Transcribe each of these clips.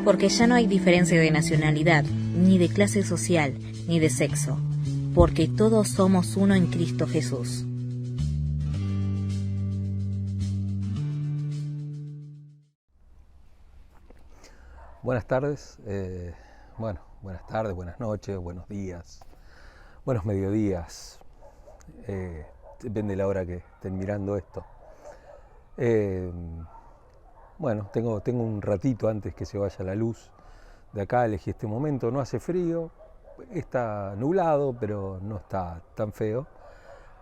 Porque ya no hay diferencia de nacionalidad, ni de clase social, ni de sexo, porque todos somos uno en Cristo Jesús. Buenas tardes, buenas tardes, buenas noches, buenos días, buenos mediodías, depende de la hora que estén mirando esto. Tengo un ratito antes que se vaya la luz de acá, elegí este momento, no hace frío, está nublado, pero no está tan feo.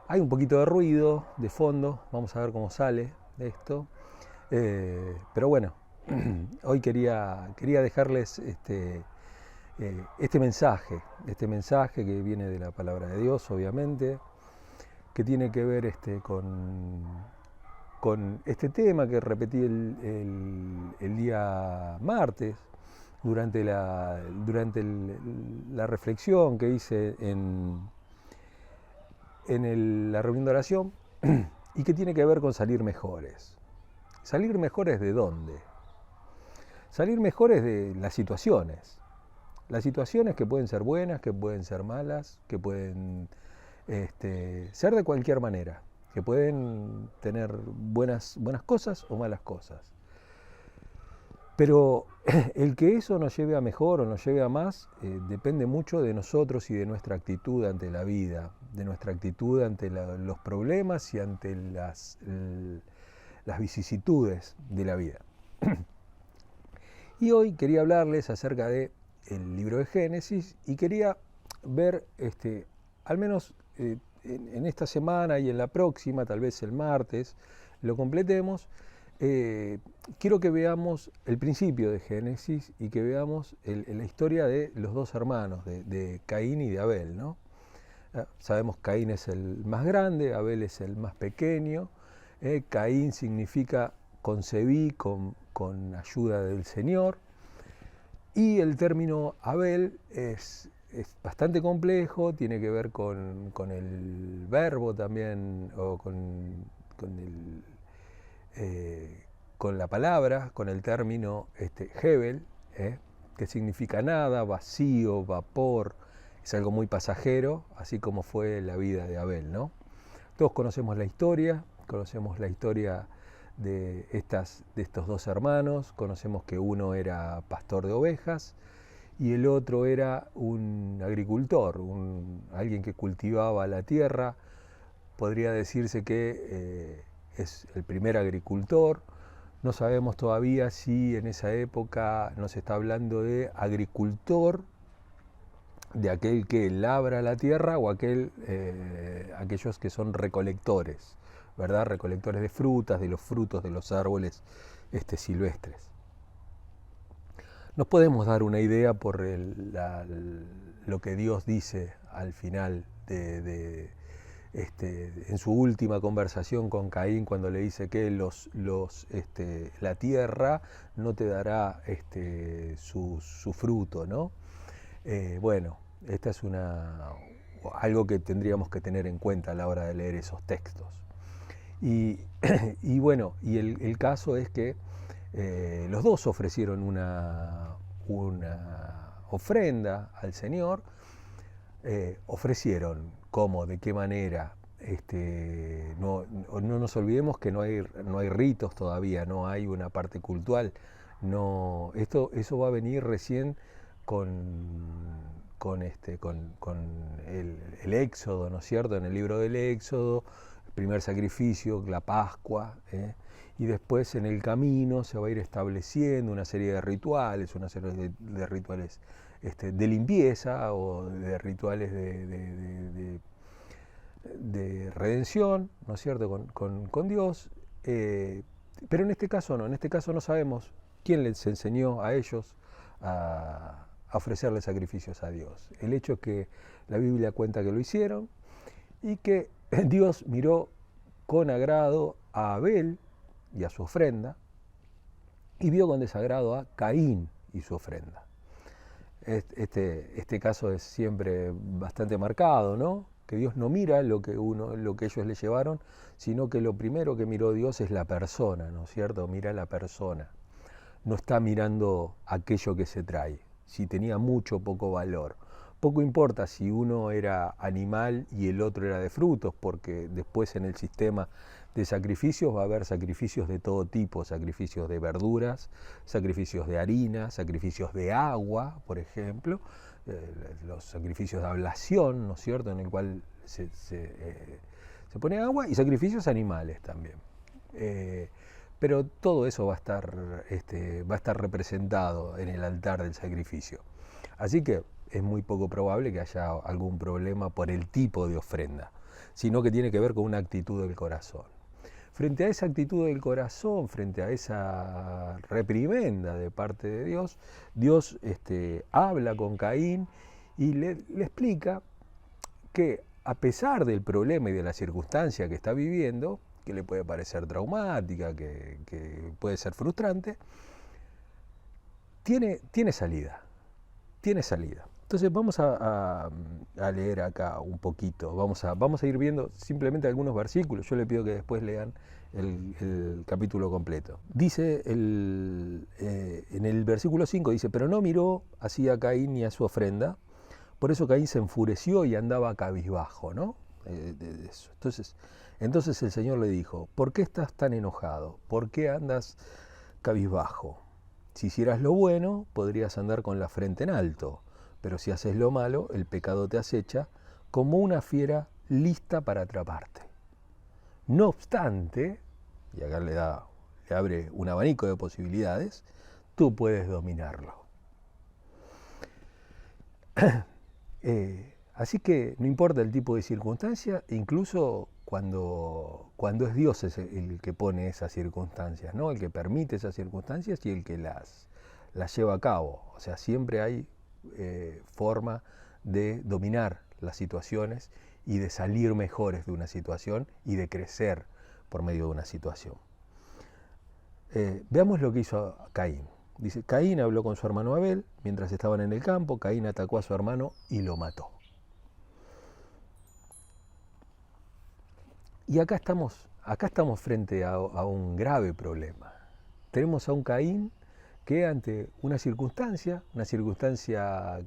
Hay un poquito de ruido de fondo, vamos a ver cómo sale esto, pero bueno, hoy quería dejarles este mensaje que viene de la palabra de Dios, obviamente, que tiene que ver con este tema que repetí el día martes, durante la reflexión que hice en la reunión de oración, y que tiene que ver con salir mejores. ¿Salir mejores de dónde? Salir mejores de las situaciones que pueden ser buenas, que pueden ser malas, que pueden ser de cualquier manera, que pueden tener buenas cosas o malas cosas. Pero el que eso nos lleve a mejor o nos lleve a más depende mucho de nosotros y de nuestra actitud ante la vida, de nuestra actitud ante los problemas y ante las vicisitudes de la vida. Y hoy quería hablarles acerca del libro de Génesis y quería ver, al menos en esta semana y en la próxima, tal vez el martes, lo completemos. Quiero que veamos el principio de Génesis y que veamos la historia de los dos hermanos, de Caín y de Abel, ¿no? Sabemos que Caín es el más grande, Abel es el más pequeño. Caín significa concebí con ayuda del Señor, y el término Abel es bastante complejo, tiene que ver con el verbo también, o con la palabra, con el término Hebel, que significa nada, vacío, vapor, es algo muy pasajero, así como fue la vida de Abel, ¿no? Todos conocemos la historia de estos dos hermanos, conocemos que uno era pastor de ovejas y el otro era un agricultor, alguien que cultivaba la tierra. Podría decirse que es el primer agricultor. No sabemos todavía si en esa época nos está hablando de agricultor, de aquel que labra la tierra, o aquellos que son recolectores, ¿verdad? Recolectores de frutas, de los frutos de los árboles silvestres. Nos podemos dar una idea por lo que Dios dice al final en su última conversación con Caín, cuando le dice que la tierra no te dará su fruto, ¿no? Esta es algo que tendríamos que tener en cuenta a la hora de leer esos textos. Y el caso es que los dos ofrecieron una ofrenda al Señor. Ofrecieron cómo, de qué manera. No nos olvidemos que no hay ritos todavía, no hay una parte cultural. Eso va a venir recién con el Éxodo, ¿no es cierto? En el libro del Éxodo, el primer sacrificio, la Pascua, y después en el camino se va a ir estableciendo una serie de rituales, de limpieza, o de rituales de redención, ¿no es cierto?, con Dios. Pero en este caso no sabemos quién les enseñó a ellos a ofrecerle sacrificios a Dios. El hecho es que la Biblia cuenta que lo hicieron y que Dios miró con agrado a Abel y a su ofrenda, y vio con desagrado a Caín y su ofrenda. Este caso es siempre bastante marcado, ¿no? Que Dios no mira lo que ellos le llevaron, sino que lo primero que miró Dios es la persona, ¿no es cierto? Mira la persona. no está mirando aquello que se trae, si tenía mucho o poco valor. Poco importa si uno era animal y el otro era de frutos, porque después en el sistema de sacrificios va a haber sacrificios de todo tipo, sacrificios de verduras, sacrificios de harina, sacrificios de agua, por ejemplo, los sacrificios de ablación, ¿no es cierto?, en el cual se pone agua, y sacrificios animales también. Pero todo eso va a estar representado en el altar del sacrificio. Así que es muy poco probable que haya algún problema por el tipo de ofrenda, sino que tiene que ver con una actitud del corazón. Frente a esa actitud del corazón, frente a esa reprimenda de parte de Dios, Dios habla con Caín y le explica que a pesar del problema y de la circunstancia que está viviendo, que le puede parecer traumática, que puede ser frustrante, tiene salida. Entonces vamos a leer acá un poquito, vamos a ir viendo simplemente algunos versículos. Yo le pido que después lean el capítulo completo. Dice en el versículo 5, dice: pero no miró así a Caín ni a su ofrenda, por eso Caín se enfureció y andaba cabizbajo, ¿no? Entonces el Señor le dijo: ¿por qué estás tan enojado? ¿Por qué andas cabizbajo? Si hicieras lo bueno, podrías andar con la frente en alto, pero si haces lo malo, el pecado te acecha como una fiera lista para atraparte. No obstante, y acá le abre un abanico de posibilidades, tú puedes dominarlo. Así que no importa el tipo de circunstancia, incluso cuando es Dios el que pone esas circunstancias, ¿no? El que permite esas circunstancias y el que las lleva a cabo. O sea, siempre hay forma de dominar las situaciones y de salir mejores de una situación y de crecer por medio de una situación. Veamos lo que hizo Caín. Dice: Caín habló con su hermano Abel mientras estaban en el campo. Caín atacó a su hermano y lo mató. Y acá estamos frente a un grave problema. Tenemos a un Caín que ante una circunstancia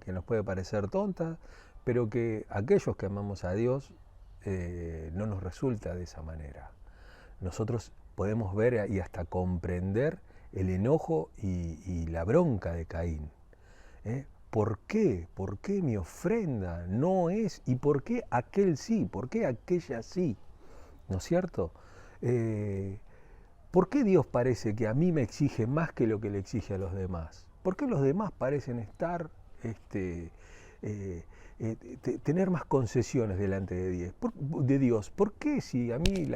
que nos puede parecer tonta, pero que aquellos que amamos a Dios no nos resulta de esa manera. Nosotros podemos ver y hasta comprender el enojo y la bronca de Caín. ¿Por qué? ¿Por qué mi ofrenda no es? ¿Y por qué aquel sí? ¿Por qué aquella sí? ¿No es cierto? ¿Por qué Dios parece que a mí me exige más que lo que le exige a los demás? ¿Por qué los demás parecen estar, tener más concesiones delante de Dios? ¿Por qué si a mí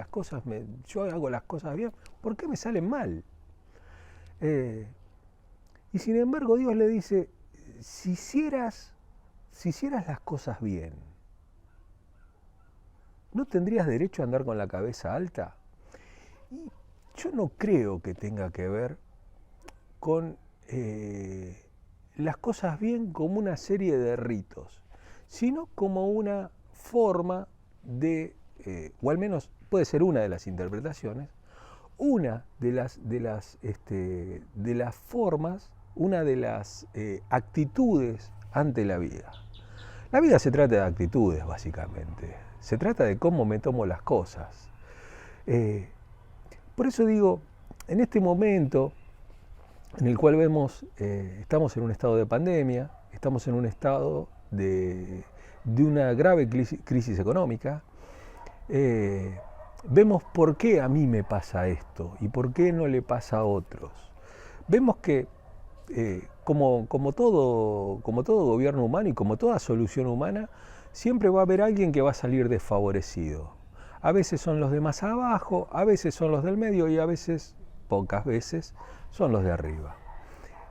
yo hago las cosas bien, por qué me salen mal? Y sin embargo Dios le dice: si hicieras las cosas bien, ¿no tendrías derecho a andar con la cabeza alta? Y yo no creo que tenga que ver con las cosas bien como una serie de ritos, sino como una forma de, o al menos puede ser una de las interpretaciones, una de las formas, una de las actitudes ante la vida. La vida se trata de actitudes, básicamente. Se trata de cómo me tomo las cosas. Por eso digo, en este momento en el cual estamos en un estado de pandemia, estamos en un estado de una grave crisis económica, vemos por qué a mí me pasa esto y por qué no le pasa a otros. Vemos que como todo gobierno humano y como toda solución humana, siempre va a haber alguien que va a salir desfavorecido. A veces son los de más abajo, a veces son los del medio y a veces, pocas veces, son los de arriba.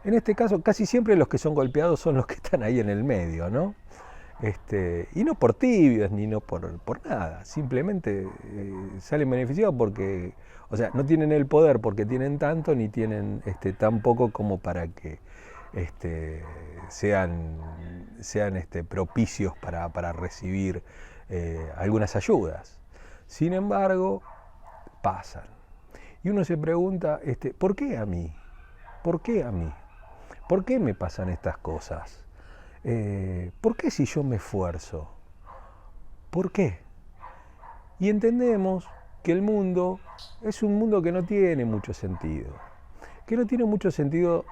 En este caso, casi siempre los que son golpeados son los que están ahí en el medio, ¿no? Y no por tibios ni no por nada, simplemente salen beneficiados porque, o sea, no tienen el poder porque tienen tanto ni tienen tan poco como para que sean propicios para recibir algunas ayudas. Sin embargo, pasan. Y uno se pregunta, ¿por qué a mí? ¿por qué a mí? ¿Por qué me pasan estas cosas? ¿Por qué si yo me esfuerzo? ¿Por qué? Y entendemos que el mundo es un mundo que no tiene mucho sentido. Que no tiene mucho sentido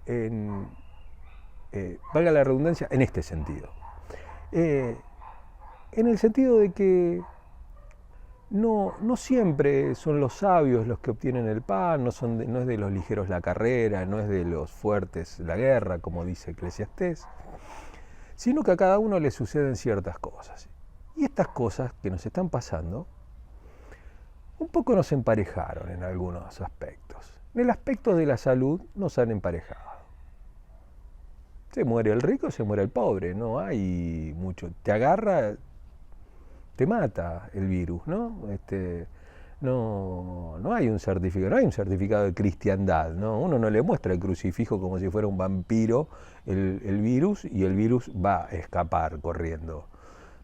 en, valga la redundancia, en este sentido. En el sentido de que no siempre son los sabios los que obtienen el pan, no es de los ligeros la carrera, no es de los fuertes la guerra, como dice Eclesiastés, sino que a cada uno le suceden ciertas cosas. Y estas cosas que nos están pasando, un poco nos emparejaron en algunos aspectos. En el aspecto de la salud nos han emparejado. Se muere el rico, se muere el pobre, no hay mucho. Te agarra, te mata el virus, ¿no? No hay un certificado de cristiandad, ¿no? Uno no le muestra el crucifijo como si fuera un vampiro el virus, y el virus va a escapar corriendo.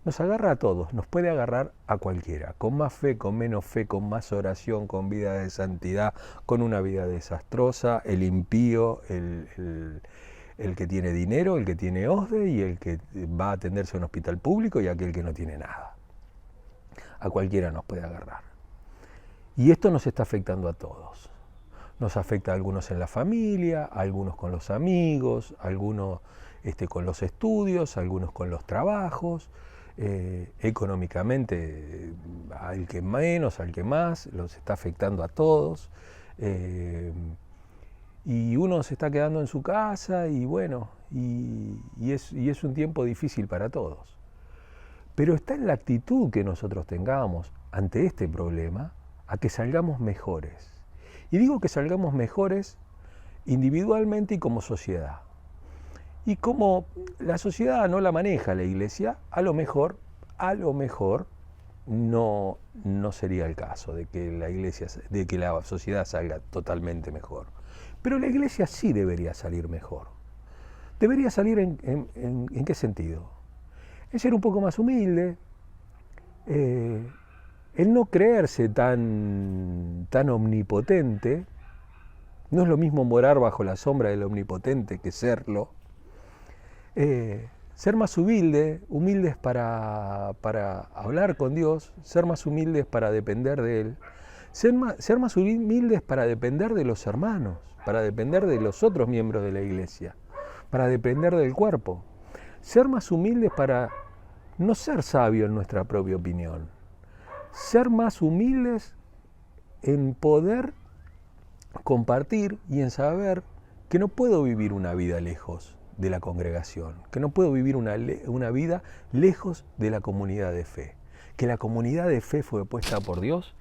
Nos agarra a todos, nos puede agarrar a cualquiera, con más fe, con menos fe, con más oración, con vida de santidad, con una vida desastrosa, el impío, el que tiene dinero, el que tiene OSDE y el que va a atenderse a un hospital público y aquel que no tiene nada. A cualquiera nos puede agarrar. Y esto nos está afectando a todos. Nos afecta a algunos en la familia, a algunos con los amigos, a algunos con los estudios, a algunos con los trabajos. Económicamente, al que menos, al que más, los está afectando a todos. Y uno se está quedando en su casa y bueno, y es un tiempo difícil para todos. Pero está en la actitud que nosotros tengamos ante este problema a que salgamos mejores. Y digo que salgamos mejores individualmente y como sociedad. Y como la sociedad no la maneja la Iglesia, a lo mejor no sería el caso de que la sociedad salga totalmente mejor. Pero la Iglesia sí debería salir mejor. ¿Debería salir en qué sentido? En ser un poco más humilde, en no creerse tan omnipotente. No es lo mismo morar bajo la sombra del omnipotente que serlo. Ser más humildes para hablar con Dios, ser más humildes para depender de Él, ser más humildes para depender de los hermanos, para depender de los otros miembros de la Iglesia, para depender del cuerpo, ser más humildes para no ser sabio en nuestra propia opinión, ser más humildes en poder compartir y en saber que no puedo vivir una vida lejos de la congregación, que no puedo vivir una vida lejos de la comunidad de fe, que la comunidad de fe fue puesta por Dios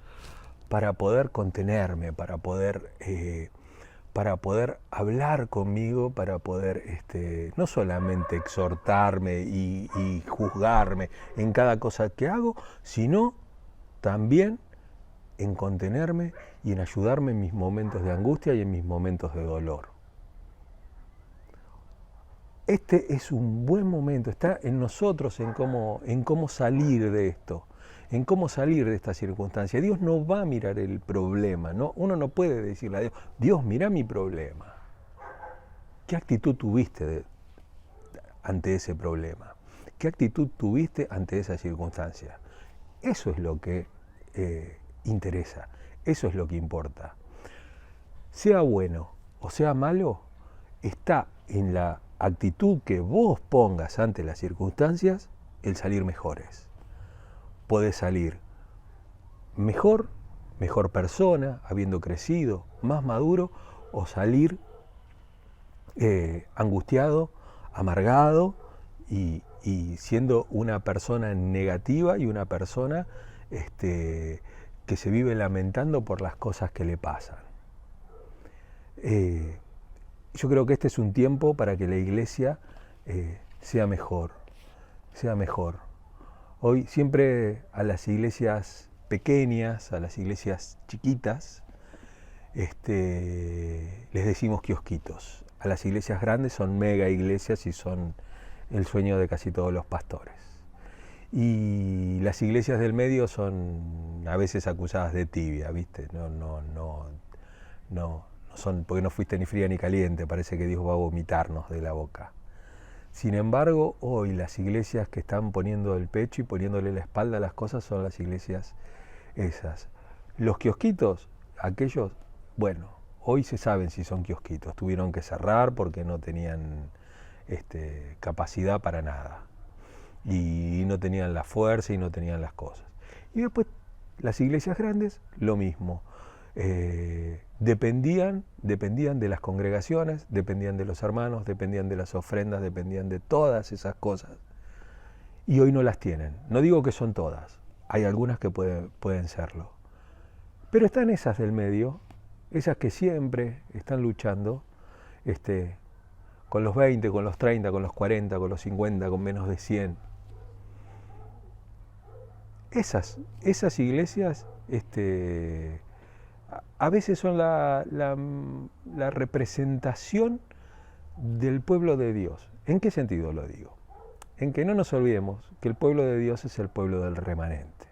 para poder contenerme, para poder hablar conmigo, para poder no solamente exhortarme y juzgarme en cada cosa que hago, sino también en contenerme y en ayudarme en mis momentos de angustia y en mis momentos de dolor. Este es un buen momento, está en nosotros en cómo salir de esto, en cómo salir de esta circunstancia. Dios no va a mirar el problema, ¿no? Uno no puede decirle a Dios, Dios, mira mi problema. ¿Qué actitud tuviste ante ese problema? ¿Qué actitud tuviste ante esa circunstancia? Eso es lo que interesa, eso es lo que importa. Sea bueno o sea malo, está en la actitud que vos pongas ante las circunstancias el salir mejores. Podés salir mejor persona, habiendo crecido, más maduro, o salir angustiado, amargado y siendo una persona negativa y una persona que se vive lamentando por las cosas que le pasan. Yo creo que este es un tiempo para que la Iglesia sea mejor. Hoy siempre a las iglesias pequeñas, a las iglesias chiquitas, les decimos kiosquitos. A las iglesias grandes son mega iglesias y son el sueño de casi todos los pastores. Y las iglesias del medio son a veces acusadas de tibia, ¿viste? No porque no fuiste ni fría ni caliente, parece que Dios va a vomitarnos de la boca. Sin embargo, hoy las iglesias que están poniendo el pecho y poniéndole la espalda a las cosas son las iglesias esas. Los kiosquitos, aquellos, bueno, hoy se saben si son kiosquitos, tuvieron que cerrar porque no tenían capacidad para nada. Y no tenían la fuerza y no tenían las cosas. Y después las iglesias grandes, lo mismo. Dependían de las congregaciones, dependían de los hermanos, dependían de las ofrendas, dependían de todas esas cosas. Y hoy no las tienen. No digo que son todas, hay algunas que pueden serlo. Pero están esas del medio, esas que siempre están luchando con los 20, con los 30, con los 40, con los 50, con menos de 100. Esas iglesias a veces son la representación del pueblo de Dios. ¿En qué sentido lo digo? En que no nos olvidemos que el pueblo de Dios es el pueblo del remanente.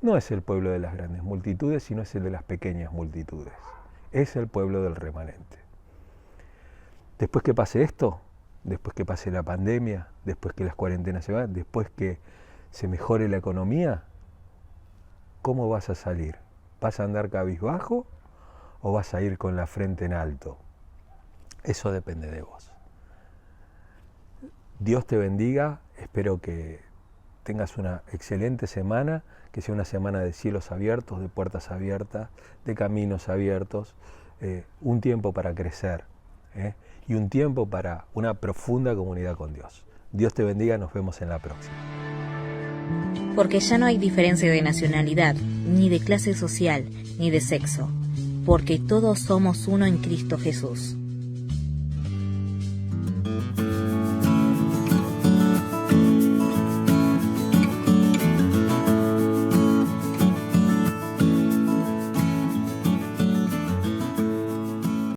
No es el pueblo de las grandes multitudes, sino es el de las pequeñas multitudes. Es el pueblo del remanente. Después que pase esto, después que pase la pandemia, después que las cuarentenas se van, después que se mejore la economía, ¿cómo vas a salir? ¿Vas a andar cabizbajo o vas a ir con la frente en alto? Eso depende de vos. Dios te bendiga, espero que tengas una excelente semana, que sea una semana de cielos abiertos, de puertas abiertas, de caminos abiertos, un tiempo para crecer y un tiempo para una profunda comunidad con Dios. Dios te bendiga, nos vemos en la próxima. Porque ya no hay diferencia de nacionalidad, ni de clase social, ni de sexo, porque todos somos uno en Cristo Jesús.